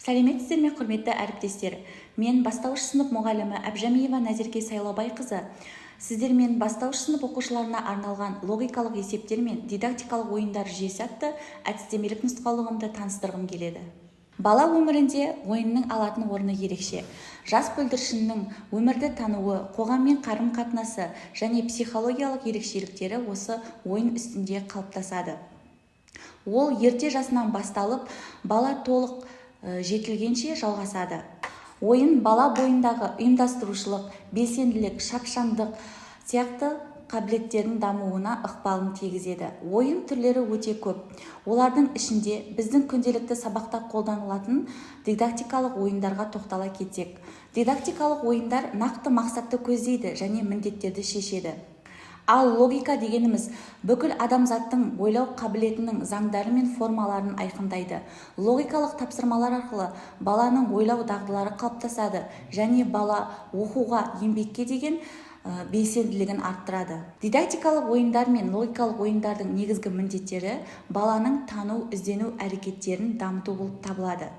Сәлеметсіздер ме, құрметті әріптестер? Мен бастауыш сынып мұғалімі Әбжәмиева Назерке Сайлаубайқызы. Сіздермен бастауыш сынып оқушыларына арналған логикалық есептер мен дидактикалық ойындар жүйесі атты әдістемелік нұсқаулығымды таныстырғым келеді. Бала өмірінде ойынның алатын орны ерекше. Жас бүлдіршіннің өмірді тануы, қоғаммен қарым-қатынасы және психологиялық ерекшеліктері осы ойын үстінде қалыптасады. Ол ерте жасынан басталып, бала толық жетілгенше жалғасады. Ойын бала бойындағы ұйымдастырушылық, белсенділік, шапшаңдық сияқты қабілеттердің дамуына ықпалын тигізеді. Ойын түрлері өте көп. Олардың ішінде біздің күнделікті сабақта қолданылатын дидактикалық ойындарға тоқтала кетсек. Дидактикалық ойындар нақты мақсатты көздейді және міндеттерді шешеді. Ал логика дегеніміз бүкіл адамзаттың ойлау қабілетінің заңдары мен формаларын айқындайды. Логикалық тапсырмалар арқылы баланың ойлау дағдылары қалыптасады және бала оқуға, еңбекке деген белсенділігін арттырады. Дидактикалық ойындар мен логикалық ойындардың негізгі міндеттері баланың тану, іздену әрекеттерін дамыту болып табылады.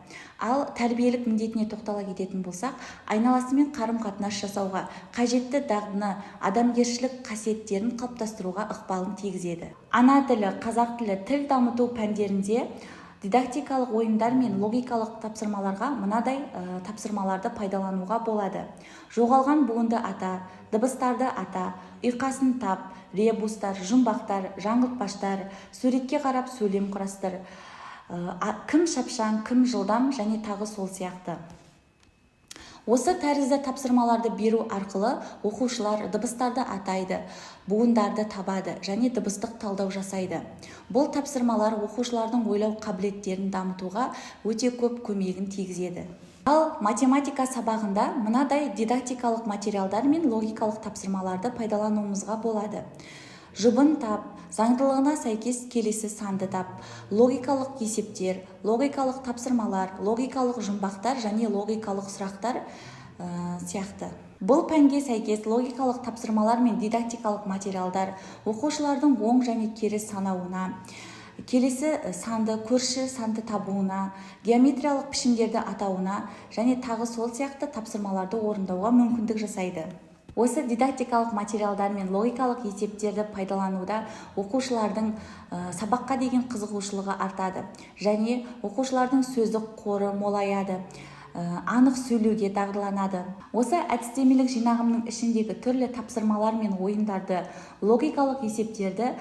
Ал тәрбиелік міндетіне тоқтала кететін болсақ, айналасымен қарым-қатынас жасауға, қажетті дағдыны, адамгершілік қасиеттерін қалыптастыруға ықпалын тигізеді. Ана тілі, қазақ тілі, тіл дамыту пәндерінде дидактикалық ойындар мен логикалық тапсырмаларға мынадай тапсырмаларды пайдалануға болады. Жоғалған буынды ата, дыбыстарды ата, ұйқасын тап, ребустар, жұмбақтар, жаңғылтпаштар, суретке қарап сөйлем құрастыр, кім шапшаң, кім жылдам және тағы сол сияқты. Осы тәрізді тапсырмаларды беру арқылы оқушылар дыбыстарды атайды, буындарды табады және дыбыстық талдау жасайды. Бұл тапсырмалар оқушылардың ойлау қабілеттерін дамытуға өте көп көмегін тигізеді. Ал математика сабағында мынадай дидактикалық материалдар мен логикалық тапсырмаларды пайдалануымызға болады. Жұбын тап, заңдылығына сәйкес келесі санды тап, логикалық есептер, логикалық тапсырмалар, логикалық жұмбақтар және логикалық сұрақтар сияқты. Бұл пәнге сәйкес логикалық тапсырмалар мен дидактикалық материалдар оқушылардың оң және теріс санауына, келесі санды, көрші санды табуына, геометриялық пішімдерді атауына және тағы сол сияқты тапсырмаларды орындауға мүмкіндік жасайды. Осы дидактикалық материалдар мен логикалық есептерді пайдалануда оқушылардың сабаққа деген қызығушылығы артады және оқушылардың сөздік қоры молаяды, анық сөйлеуге дағдыланады. Осы әдістемелік жинағымның ішіндегі түрлі тапсырмалар мен ойындарды, логикалық есептерді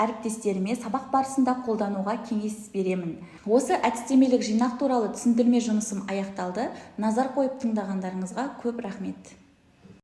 әріптестеріме сабақ барысында қолдануға кеңес беремін. Осы әдістемелік жинақ туралы түсіндірме жұмысым аяқталды. Назар қойып тыңдағандарыңызға көп рахмет.